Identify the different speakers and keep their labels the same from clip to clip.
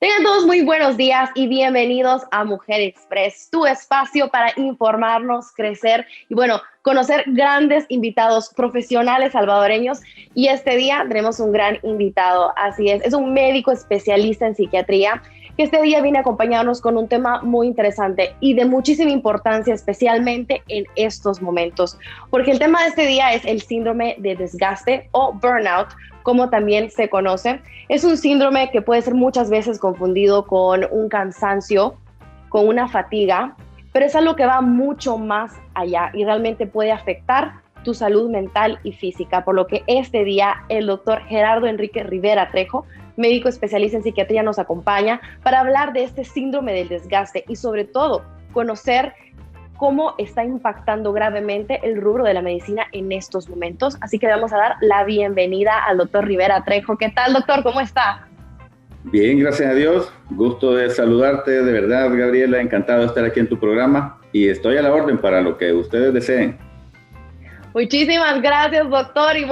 Speaker 1: Tengan todos muy buenos días y bienvenidos a Mujer Express, tu espacio para informarnos, crecer y conocer grandes invitados profesionales salvadoreños. Y este día tenemos un gran invitado, así es un médico especialista en psiquiatría que este día viene a acompañarnos con un tema muy interesante y de muchísima importancia, especialmente en estos momentos, porque el tema de este día es el síndrome de desgaste o burnout, como también se conoce. Es un síndrome que puede ser muchas veces confundido con un cansancio, con una fatiga, pero es algo que va mucho más allá y realmente puede afectar tu salud mental y física, por lo que este día el doctor Gerardo Enrique Rivera Trejo, médico especialista en psiquiatría, nos acompaña para hablar de este síndrome del desgaste y sobre todo conocer cómo está impactando gravemente el rubro de la medicina en estos momentos. Así que vamos a dar la bienvenida al doctor Rivera Trejo. ¿Qué tal, doctor? ¿Cómo está?
Speaker 2: Bien, gracias a Dios. Gusto de saludarte, de verdad, Gabriela. Encantado de estar aquí en tu programa y estoy a la orden para lo que ustedes deseen.
Speaker 1: Muchísimas gracias, doctor. Y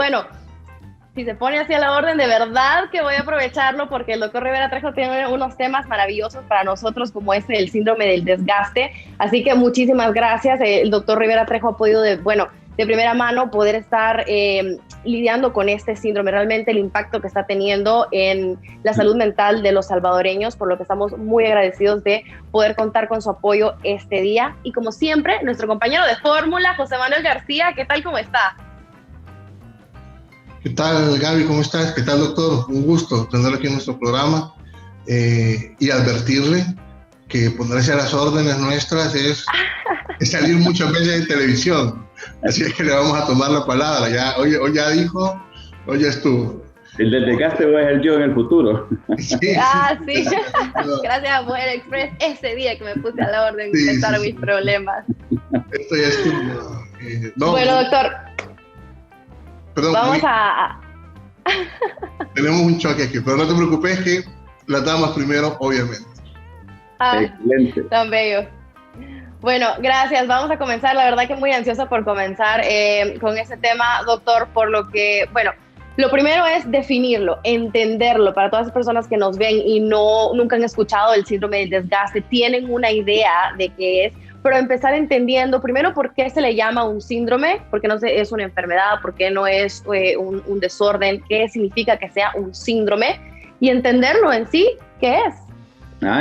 Speaker 1: si se pone así a la orden, de verdad que voy a aprovecharlo porque el doctor Rivera Trejo tiene unos temas maravillosos para nosotros, como el síndrome del desgaste. Así que muchísimas gracias. El doctor Rivera Trejo ha podido, de primera mano, poder estar lidiando con este síndrome, realmente el impacto que está teniendo en la salud mental de los salvadoreños, por lo que estamos muy agradecidos de poder contar con su apoyo este día. Y como siempre, nuestro compañero de fórmula, José Manuel García, ¿qué tal? ¿Cómo está?
Speaker 3: ¿Qué tal, Gaby? ¿Cómo estás? ¿Qué tal, doctor? Un gusto tenerlo aquí en nuestro programa y advertirle que ponerse a las órdenes nuestras es salir muchas veces en televisión. Así es que le vamos a tomar la palabra. Hoy ya dijo, hoy ya estuvo.
Speaker 2: El del desgaste voy a ser yo en el futuro.
Speaker 1: Sí. Gracias a Mujer Express, ese día que me puse a la orden de enfrentar mis problemas.
Speaker 3: Esto ya estuvo.
Speaker 1: Doctor.
Speaker 3: Perdón, tenemos un choque aquí, pero no te preocupes que las damas primero, obviamente.
Speaker 2: Excelente.
Speaker 1: Tan bello. Gracias. Vamos a comenzar. La verdad que muy ansiosa por comenzar con este tema, doctor, por lo que, lo primero es definirlo, entenderlo. Para todas las personas que nos ven y nunca han escuchado el síndrome del desgaste, tienen una idea de qué es, pero empezar entendiendo primero por qué se le llama un síndrome, por qué no es una enfermedad, por qué no es un desorden, qué significa que sea un síndrome y entenderlo en sí, ¿qué es?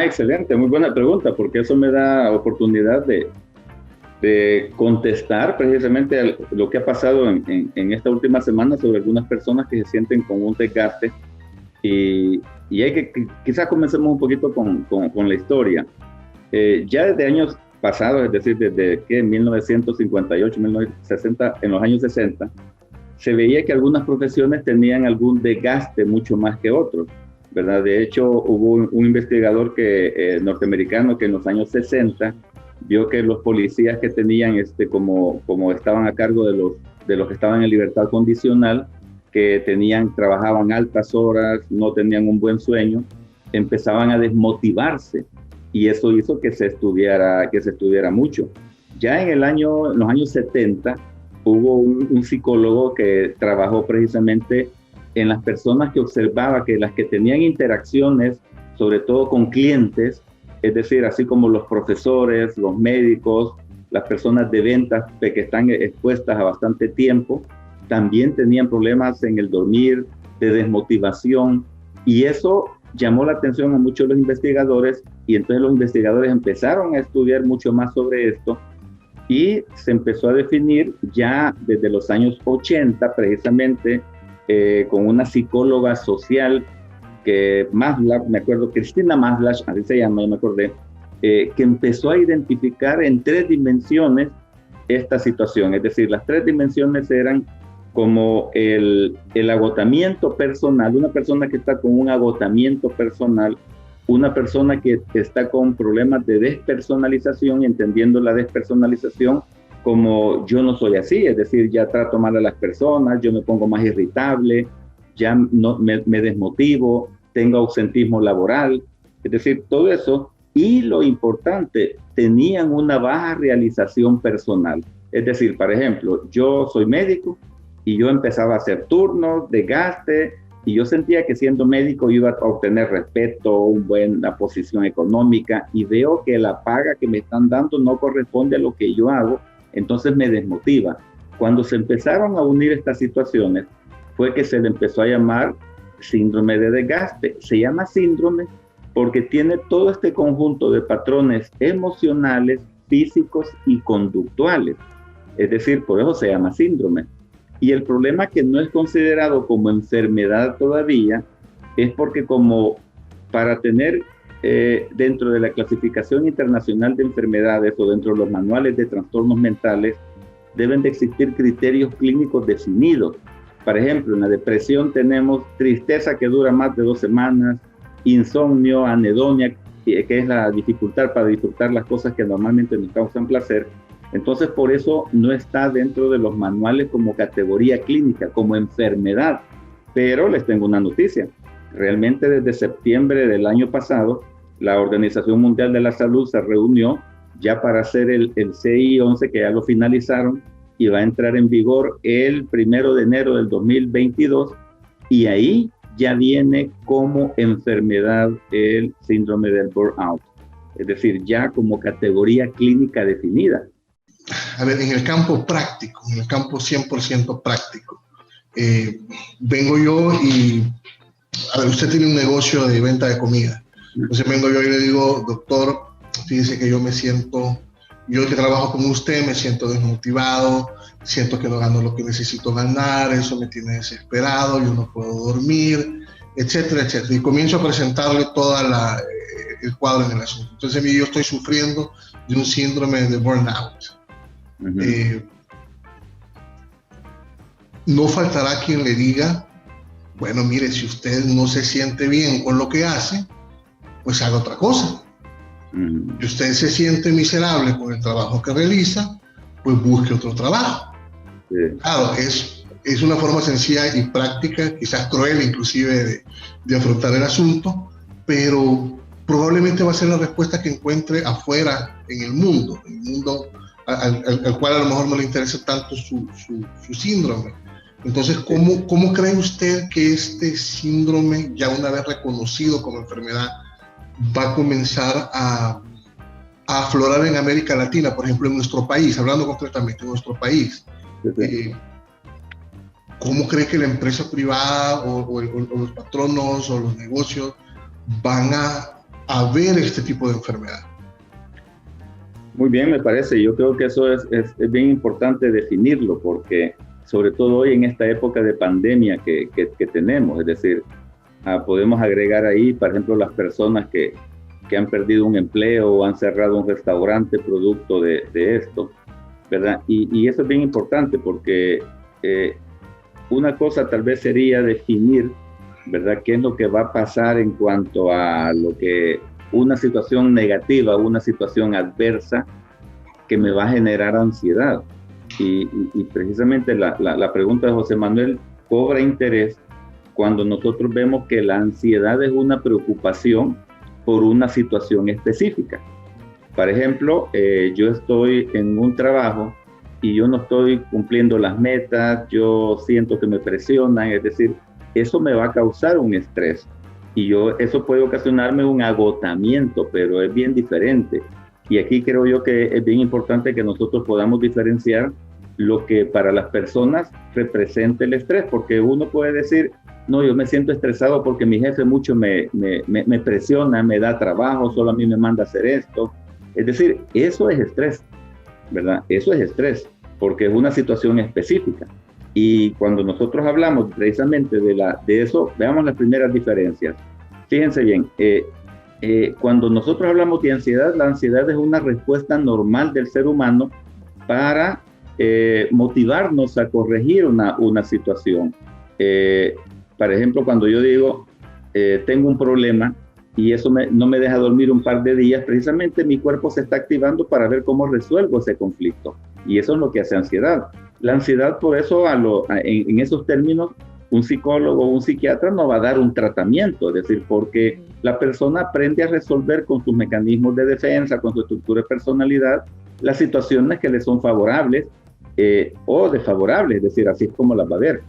Speaker 2: Excelente, muy buena pregunta, porque eso me da oportunidad de contestar precisamente a lo que ha pasado en esta última semana sobre algunas personas que se sienten con un desgaste y hay que quizás comencemos un poquito con la historia. Ya desde años pasados, es decir, desde que en 1958, 1960, en los años 60, se veía que algunas profesiones tenían algún desgaste mucho más que otros, ¿verdad? De hecho, hubo un investigador norteamericano que en los años 60 vio que los policías que tenían, como estaban a cargo de los que estaban en libertad condicional, que trabajaban altas horas, no tenían un buen sueño, empezaban a desmotivarse. Y eso hizo que se estudiara mucho. Ya en los años 70 hubo un psicólogo que trabajó precisamente en las personas que observaba que las que tenían interacciones, sobre todo con clientes, es decir, así como los profesores, los médicos, las personas de ventas que están expuestas a bastante tiempo, también tenían problemas en el dormir, de desmotivación, y eso llamó la atención a muchos de los investigadores y entonces los investigadores empezaron a estudiar mucho más sobre esto y se empezó a definir ya desde los años 80 precisamente con una psicóloga social que me acuerdo, Cristina Maslach, así se llama, me acordé, que empezó a identificar en 3 dimensiones esta situación, es decir, las 3 dimensiones eran como el agotamiento personal, una persona que está con un agotamiento personal, una persona que está con problemas de despersonalización, entendiendo la despersonalización como yo no soy así, es decir, ya trato mal a las personas, yo me pongo más irritable, ya no, me desmotivo, tengo ausentismo laboral, es decir, todo eso. Y lo importante, tenían una baja realización personal. Es decir, por ejemplo, yo soy médico, y yo empezaba a hacer turnos, desgaste, Y yo sentía que siendo médico iba a obtener respeto, una buena posición económica, y veo que la paga que me están dando no corresponde a lo que yo hago, entonces me desmotiva. Cuando se empezaron a unir estas situaciones, fue que se le empezó a llamar síndrome de desgaste. Se llama síndrome porque tiene todo este conjunto de patrones emocionales, físicos y conductuales. Es decir, por eso se llama síndrome. Y el problema que no es considerado como enfermedad todavía es porque como para tener dentro de la clasificación internacional de enfermedades o dentro de los manuales de trastornos mentales deben de existir criterios clínicos definidos. Por ejemplo, en la depresión tenemos tristeza que dura más de 2 semanas, insomnio, anedonia, que es la dificultad para disfrutar las cosas que normalmente nos causan placer. Entonces, por eso no está dentro de los manuales como categoría clínica, como enfermedad. Pero les tengo una noticia. Realmente desde septiembre del año pasado, la Organización Mundial de la Salud se reunió ya para hacer el CI-11, que ya lo finalizaron, y va a entrar en vigor el 1 de enero del 2022, y ahí ya viene como enfermedad el síndrome del burnout. Es decir, ya como categoría clínica definida.
Speaker 3: A ver, en el campo práctico, en el campo 100% práctico, vengo yo y, a ver, usted tiene un negocio de venta de comida. Entonces vengo yo y le digo, doctor, fíjese que yo que trabajo con usted, me siento desmotivado, siento que no gano lo que necesito ganar, eso me tiene desesperado, yo no puedo dormir, etcétera, etcétera. Y comienzo a presentarle todo el cuadro en el asunto. Entonces yo estoy sufriendo de un síndrome de burnout. No faltará quien le diga, bueno, mire, si usted no se siente bien con lo que hace, pues haga otra cosa. Si usted se siente miserable con el trabajo que realiza, pues busque otro trabajo. Claro, es una forma sencilla y práctica, quizás cruel inclusive de afrontar el asunto, pero probablemente va a ser la respuesta que encuentre afuera en el mundo al cual a lo mejor no le interesa tanto su síndrome. Entonces, ¿cómo cree usted que este síndrome, ya una vez reconocido como enfermedad, va a comenzar a aflorar en América Latina, por ejemplo, en nuestro país, hablando concretamente de nuestro país? ¿Cómo cree que la empresa privada o los patronos o los negocios van a ver este tipo de enfermedad?
Speaker 2: Muy bien, me parece. Yo creo que eso es bien importante definirlo, porque sobre todo hoy en esta época de pandemia que tenemos, es decir, podemos agregar ahí, por ejemplo, las personas que han perdido un empleo o han cerrado un restaurante producto de esto, ¿verdad? Y eso es bien importante porque una cosa tal vez sería definir, ¿verdad?, qué es lo que va a pasar en cuanto a lo que una situación negativa, una situación adversa que me va a generar ansiedad. Y precisamente la pregunta de José Manuel cobra interés cuando nosotros vemos que la ansiedad es una preocupación por una situación específica. Por ejemplo, yo estoy en un trabajo y yo no estoy cumpliendo las metas, yo siento que me presionan, es decir, eso me va a causar un estrés. Y eso puede ocasionarme un agotamiento, pero es bien diferente. Y aquí creo yo que es bien importante que nosotros podamos diferenciar lo que para las personas representa el estrés, porque uno puede decir, no, yo me siento estresado porque mi jefe mucho me presiona, me da trabajo, solo a mí me manda a hacer esto. Es decir, eso es estrés, ¿verdad? Eso es estrés, porque es una situación específica. Y cuando nosotros hablamos precisamente de eso, veamos las primeras diferencias. Fíjense bien, cuando nosotros hablamos de ansiedad, la ansiedad es una respuesta normal del ser humano para motivarnos a corregir una situación. Por ejemplo, cuando yo digo, tengo un problema y eso no me deja dormir un par de días, precisamente mi cuerpo se está activando para ver cómo resuelvo ese conflicto. Y eso es lo que hace ansiedad. La ansiedad, por eso, en esos términos, un psicólogo o un psiquiatra no va a dar un tratamiento, es decir, porque la persona aprende a resolver con sus mecanismos de defensa, con su estructura de personalidad, las situaciones que le son favorables o desfavorables, es decir, así es como las va a ver.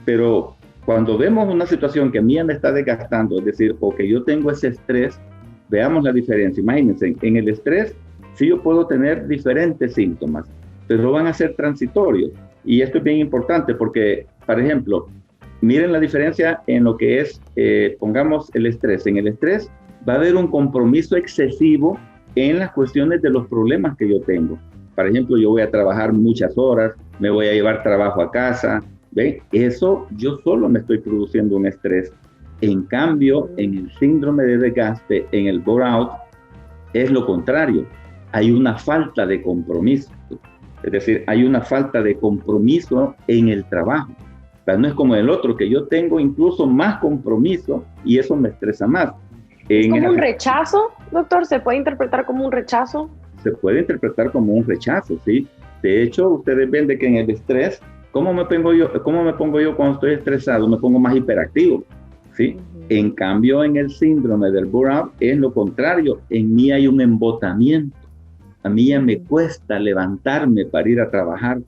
Speaker 2: Pero cuando vemos una situación que a mí me está desgastando, es decir, o que yo tengo ese estrés, veamos la diferencia. Imagínense, en el estrés sí yo puedo tener diferentes síntomas, pero van a ser transitorios. Y esto es bien importante porque, por ejemplo, miren la diferencia en lo que es, pongamos el estrés. En el estrés va a haber un compromiso excesivo en las cuestiones de los problemas que yo tengo. Por ejemplo, yo voy a trabajar muchas horas, me voy a llevar trabajo a casa. ¿Ven? Eso yo solo me estoy produciendo un estrés. En cambio, en el síndrome de desgaste, en el burnout, es lo contrario. Hay una falta de compromiso. Es decir, hay una falta de compromiso en el trabajo. Pero no es como el otro, que yo tengo incluso más compromiso y eso me estresa más.
Speaker 1: ¿Es como un rechazo, doctor? ¿Se puede interpretar como un rechazo?
Speaker 2: Se puede interpretar como un rechazo, sí. De hecho, ustedes ven de que en el estrés, ¿cómo me pongo yo cuando estoy estresado? Me pongo más hiperactivo, ¿sí? En cambio, en el síndrome del burnout es lo contrario. En mí hay un embotamiento. A mí ya me cuesta levantarme para ir a trabajar.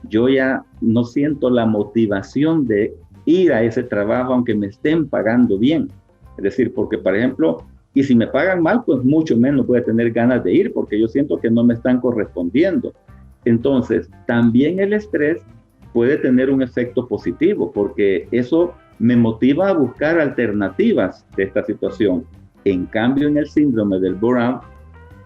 Speaker 2: Yo ya no siento la motivación de ir a ese trabajo aunque me estén pagando bien. Es decir, porque, por ejemplo, y si me pagan mal, pues mucho menos voy a tener ganas de ir porque yo siento que no me están correspondiendo. Entonces, también el estrés puede tener un efecto positivo porque eso me motiva a buscar alternativas de esta situación. En cambio, en el síndrome del burnout,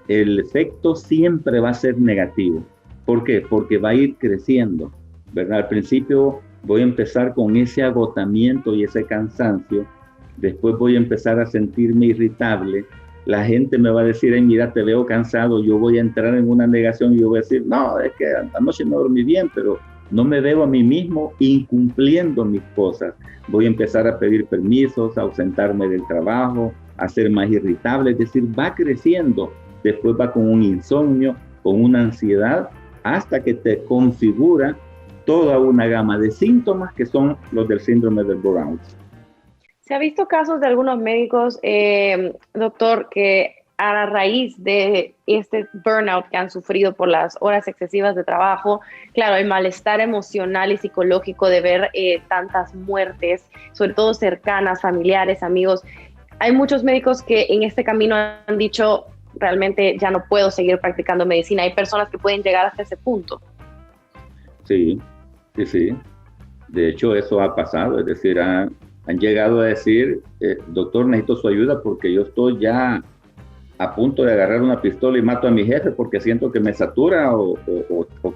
Speaker 2: el efecto siempre va a ser negativo. ¿Por qué? Porque va a ir creciendo, ¿verdad? Al principio voy a empezar con ese agotamiento y ese cansancio, después voy a empezar a sentirme irritable, la gente me va a decir, mira, te veo cansado, yo voy a entrar en una negación y yo voy a decir, no, es que anoche no dormí bien, pero no me veo a mí mismo incumpliendo mis cosas. Voy a empezar a pedir permisos, a ausentarme del trabajo, a ser más irritable, es decir, va creciendo. Después va con un insomnio, con una ansiedad, hasta que te configura toda una gama de síntomas que son los del síndrome del burnout.
Speaker 1: ¿Se ha visto casos de algunos médicos, doctor, que a raíz de este burnout que han sufrido por las horas excesivas de trabajo, claro, el malestar emocional y psicológico de ver tantas muertes, sobre todo cercanas, familiares, amigos? Hay muchos médicos que en este camino han dicho, realmente ya no puedo seguir practicando medicina. Hay personas que pueden llegar hasta ese punto.
Speaker 2: Sí. De hecho, eso ha pasado. Es decir, han llegado a decir, doctor, necesito su ayuda porque yo estoy ya a punto de agarrar una pistola y mato a mi jefe porque siento que me satura o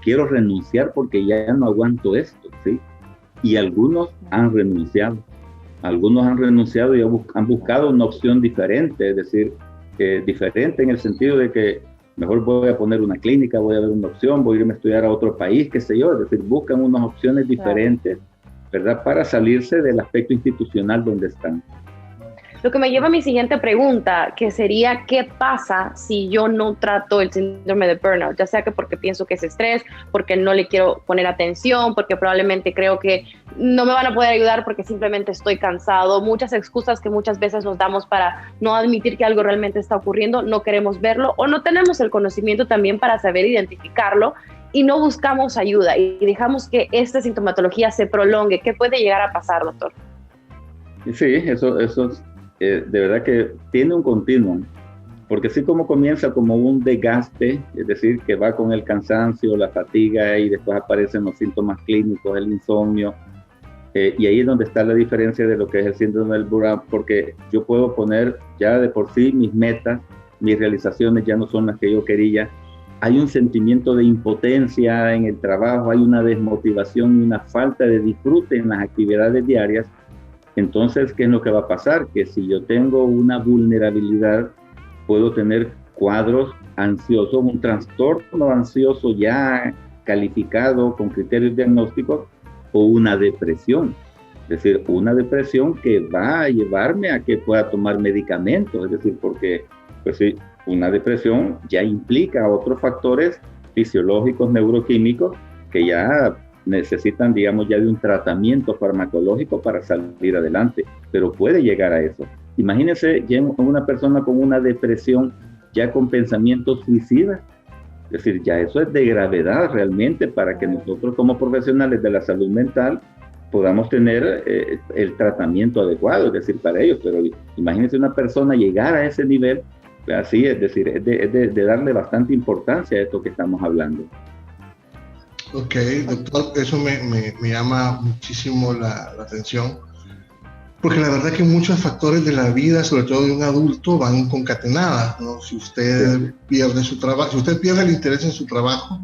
Speaker 2: quiero renunciar porque ya no aguanto esto, ¿sí? Y algunos han renunciado. Algunos han renunciado y han buscado una opción diferente, es decir, diferente en el sentido de que mejor voy a poner una clínica, voy a ver una opción, voy a irme a estudiar a otro país, qué sé yo, es decir, buscan unas opciones diferentes, ¿verdad? Para salirse del aspecto institucional donde están.
Speaker 1: Lo que me lleva a mi siguiente pregunta, que sería, ¿qué pasa si yo no trato el síndrome de burnout? Ya sea que porque pienso que es estrés, porque no le quiero poner atención, porque probablemente creo que no me van a poder ayudar porque simplemente estoy cansado. Muchas excusas que muchas veces nos damos para no admitir que algo realmente está ocurriendo, no queremos verlo o no tenemos el conocimiento también para saber identificarlo y no buscamos ayuda y dejamos que esta sintomatología se prolongue. ¿Qué puede llegar a pasar, doctor?
Speaker 2: Sí, eso es... de verdad que tiene un continuum, porque así como comienza como un desgaste, es decir, que va con el cansancio, la fatiga y después aparecen los síntomas clínicos, el insomnio, y ahí es donde está la diferencia de lo que es el síndrome del burnout, porque yo puedo poner ya de por sí mis metas, mis realizaciones ya no son las que yo quería, hay un sentimiento de impotencia en el trabajo, hay una desmotivación y una falta de disfrute en las actividades diarias. Entonces, ¿qué es lo que va a pasar? Que si yo tengo una vulnerabilidad, puedo tener cuadros ansiosos, un trastorno ansioso ya calificado con criterios diagnósticos o una depresión. Es decir, una depresión que va a llevarme a que pueda tomar medicamentos. Es decir, porque pues sí, una depresión ya implica otros factores fisiológicos, neuroquímicos que ya necesitan, digamos, ya de un tratamiento farmacológico para salir adelante, pero puede llegar a eso. Imagínense ya una persona con una depresión, ya con pensamientos suicidas, es decir, ya eso es de gravedad realmente para que nosotros como profesionales de la salud mental podamos tener el tratamiento adecuado, es decir, para ellos. Pero imagínense una persona llegar a ese nivel, así, es decir, es de darle bastante importancia a esto que estamos hablando.
Speaker 3: Ok, doctor, eso me llama muchísimo la atención, porque la verdad que muchos factores de la vida, sobre todo de un adulto, van concatenadas, ¿no? Si usted pierde su trabajo, si usted pierde el interés en su trabajo,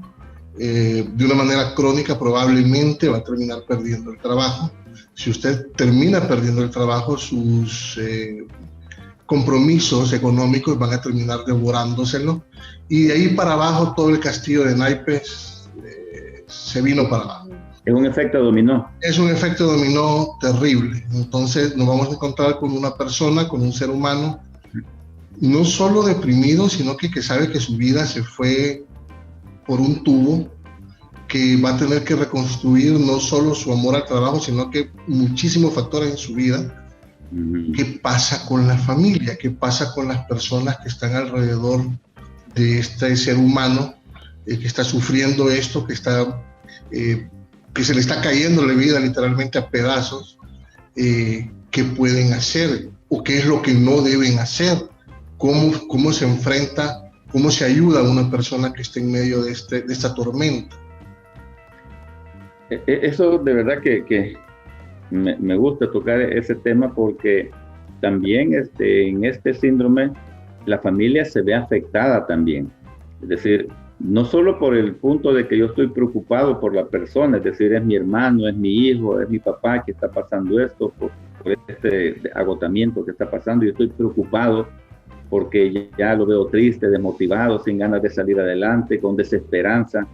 Speaker 3: de una manera crónica probablemente va a terminar perdiendo el trabajo. Si usted termina perdiendo el trabajo, sus compromisos económicos van a terminar devorándoselo, y de ahí para abajo todo el castillo de naipes se vino para abajo.
Speaker 2: Es un efecto dominó.
Speaker 3: Es un efecto dominó terrible. Entonces nos vamos a encontrar con una persona, con un ser humano, no solo deprimido, sino que sabe que su vida se fue por un tubo, que va a tener que reconstruir no solo su amor al trabajo, sino que muchísimos factores en su vida. ¿Qué pasa con la familia? ¿Qué pasa con las personas que están alrededor de este ser humano que está sufriendo esto, que se le está cayendo la vida literalmente a pedazos? ¿Qué pueden hacer? ¿O qué es lo que no deben hacer? ¿Cómo se enfrenta, cómo se ayuda a una persona que esté en medio de esta tormenta?
Speaker 2: Eso de verdad que me gusta tocar ese tema, porque también en este síndrome la familia se ve afectada también. Es decir, no solo por el punto de que yo estoy preocupado por la persona, es decir, es mi hermano, es mi hijo, es mi papá que está pasando esto, por este agotamiento que está pasando. Yo estoy preocupado porque ya lo veo triste, desmotivado, sin ganas de salir adelante, con desesperanza.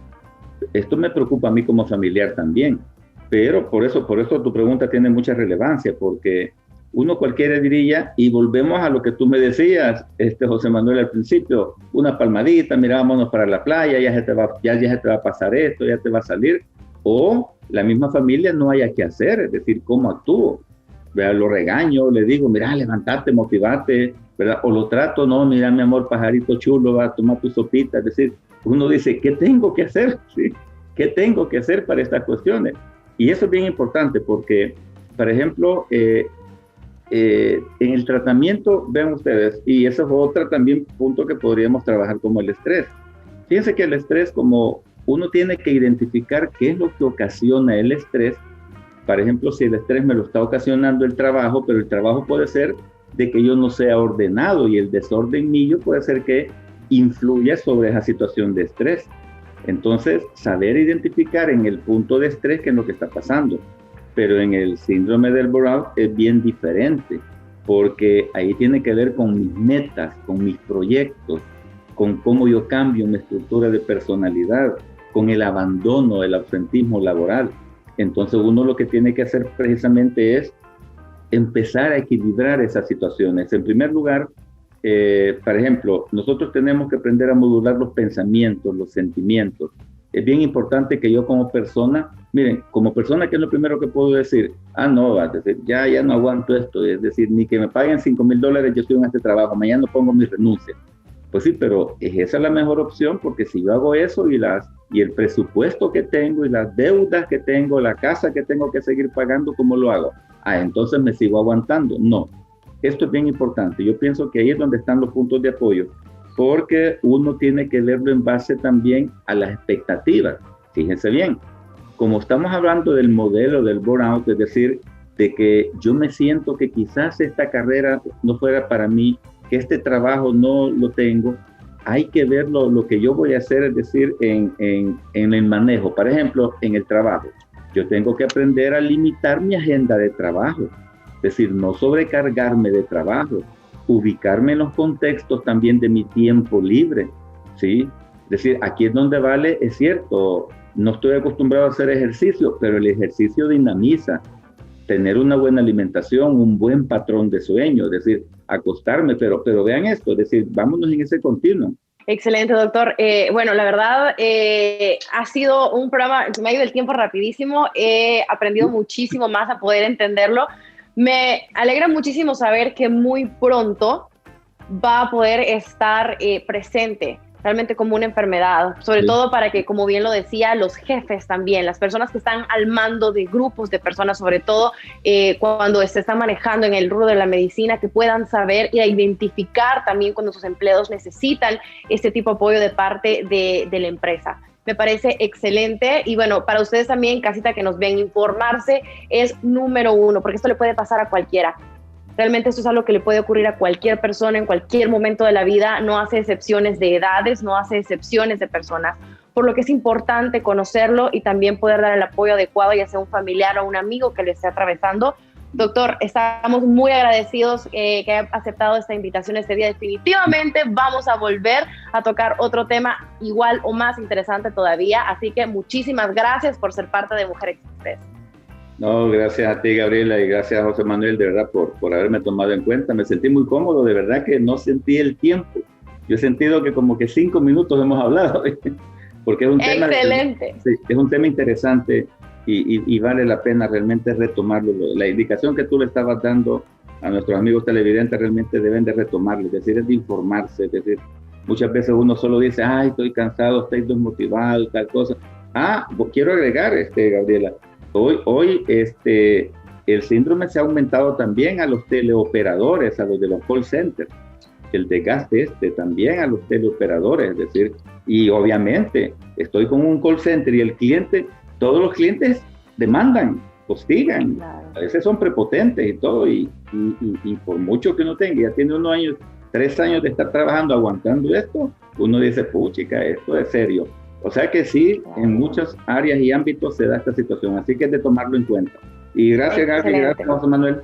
Speaker 2: Esto me preocupa a mí como familiar también, pero por eso tu pregunta tiene mucha relevancia, porque uno cualquiera diría, y volvemos a lo que tú me decías, José Manuel, al principio, una palmadita, mira, vámonos para la playa, ya se te va a pasar esto, ya te va a salir, o la misma familia no haya que hacer, es decir, ¿cómo actúo? ¿Verdad? Lo regaño, le digo, mira, levantate, motivate, ¿verdad? O lo trato, no, mira, mi amor, pajarito chulo, va a tomar tu sopita, es decir, uno dice, ¿qué tengo que hacer? ¿Sí? ¿Qué tengo que hacer para estas cuestiones? Y eso es bien importante porque, por ejemplo, en el tratamiento, vean ustedes, y eso es otro también punto que podríamos trabajar como el estrés. Fíjense que el estrés, como uno tiene que identificar qué es lo que ocasiona el estrés. Por ejemplo, si el estrés me lo está ocasionando el trabajo, pero el trabajo puede ser de que yo no sea ordenado, y el desorden mío puede ser que influya sobre esa situación de estrés. Entonces, saber identificar en el punto de estrés qué es lo que está pasando. Pero en el síndrome del burnout es bien diferente, porque ahí tiene que ver con mis metas, con mis proyectos, con cómo yo cambio mi estructura de personalidad, con el abandono, el ausentismo laboral. Entonces uno lo que tiene que hacer precisamente es empezar a equilibrar esas situaciones. En primer lugar, por ejemplo, nosotros tenemos que aprender a modular los pensamientos, los sentimientos. Es bien importante que yo como persona, miren, como persona, ¿qué es lo primero que puedo decir? No, es decir, ya no aguanto esto, es decir, ni que me paguen $5,000, yo estoy en este trabajo, mañana pongo mi renuncia. Pues sí, pero esa es la mejor opción, porque si yo hago eso y el presupuesto que tengo y las deudas que tengo, la casa que tengo que seguir pagando, ¿cómo lo hago? Entonces me sigo aguantando. No, esto es bien importante. Yo pienso que ahí es donde están los puntos de apoyo, porque uno tiene que verlo en base también a las expectativas. Fíjense bien, como estamos hablando del modelo del burnout, es decir, de que yo me siento que quizás esta carrera no fuera para mí, que este trabajo no lo tengo, hay que ver lo que yo voy a hacer, es decir, en el manejo. Por ejemplo, en el trabajo, yo tengo que aprender a limitar mi agenda de trabajo, es decir, no sobrecargarme de trabajo, ubicarme en los contextos también de mi tiempo libre, ¿sí? Es decir, aquí es donde vale, es cierto, no estoy acostumbrado a hacer ejercicio, pero el ejercicio dinamiza. Tener una buena alimentación, un buen patrón de sueño, es decir, acostarme, pero vean esto, es decir, vámonos en ese continuo.
Speaker 1: Excelente, doctor. Bueno, la verdad, ha sido un programa, se me ha ido el tiempo rapidísimo, he aprendido muchísimo más a poder entenderlo. Me alegra muchísimo saber que muy pronto va a poder estar presente realmente como una enfermedad, sobre todo para que, como bien lo decía, los jefes también, las personas que están al mando de grupos de personas, sobre todo cuando se está manejando en el rubro de la medicina, que puedan saber y identificar también cuando sus empleados necesitan este tipo de apoyo de parte de la empresa. Me parece excelente y bueno, para ustedes también, casita que nos ven, informarse es número uno, porque esto le puede pasar a cualquiera. Realmente esto es algo que le puede ocurrir a cualquier persona en cualquier momento de la vida, no hace excepciones de edades, no hace excepciones de personas, por lo que es importante conocerlo y también poder dar el apoyo adecuado, ya sea un familiar o un amigo que lo esté atravesando. Doctor, estamos muy agradecidos que haya aceptado esta invitación este día. Definitivamente vamos a volver a tocar otro tema igual o más interesante todavía, así que muchísimas gracias por ser parte de Mujer Express.
Speaker 2: No, gracias a ti, Gabriela, y gracias a José Manuel, de verdad, por haberme tomado en cuenta. Me sentí muy cómodo, de verdad que no sentí el tiempo. Yo he sentido que como que 5 minutos hemos hablado, porque es un tema,
Speaker 1: excelente.
Speaker 2: Sí, es un tema interesante y vale la pena realmente retomarlo. La indicación que tú le estabas dando a nuestros amigos televidentes realmente deben de retomarlo, es decir, es de informarse, es decir, muchas veces uno solo dice, ay, estoy cansado, estoy desmotivado, tal cosa. Quiero agregar, Gabriela, Hoy el síndrome se ha aumentado también a los teleoperadores, a los de los call centers. El desgaste también a los teleoperadores, es decir, y obviamente estoy con un call center y el cliente, todos los clientes demandan, hostigan, claro. A veces son prepotentes y todo, y por mucho que uno tenga, ya tiene 1 año, 3 años de estar trabajando, aguantando esto, uno dice, puchica, esto es serio. O sea que sí, en muchas áreas y ámbitos se da esta situación, así que es de tomarlo en cuenta. Y gracias, Gaby, gracias, José Manuel.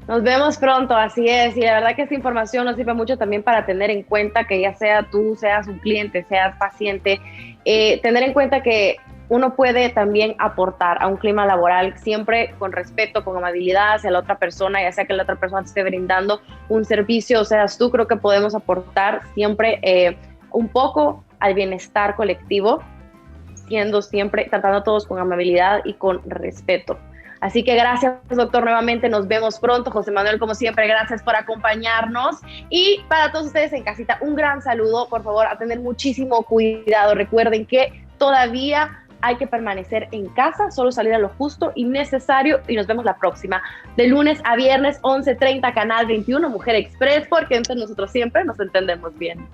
Speaker 1: Nos vemos pronto, así es, y la verdad que esta información nos sirve mucho también para tener en cuenta que ya sea tú, seas un cliente, seas paciente, tener en cuenta que uno puede también aportar a un clima laboral siempre con respeto, con amabilidad hacia la otra persona, ya sea que la otra persona te esté brindando un servicio, o seas tú, creo que podemos aportar siempre un poco al bienestar colectivo, siendo siempre, tratando a todos con amabilidad y con respeto. Así que gracias, doctor, nuevamente nos vemos pronto. José Manuel, como siempre, gracias por acompañarnos. Y para todos ustedes en casita, un gran saludo, por favor, a tener muchísimo cuidado. Recuerden que todavía hay que permanecer en casa, solo salir a lo justo y necesario, y nos vemos la próxima, de lunes a viernes, 11:30, Canal 21, Mujer Express, porque entre nosotros siempre nos entendemos bien.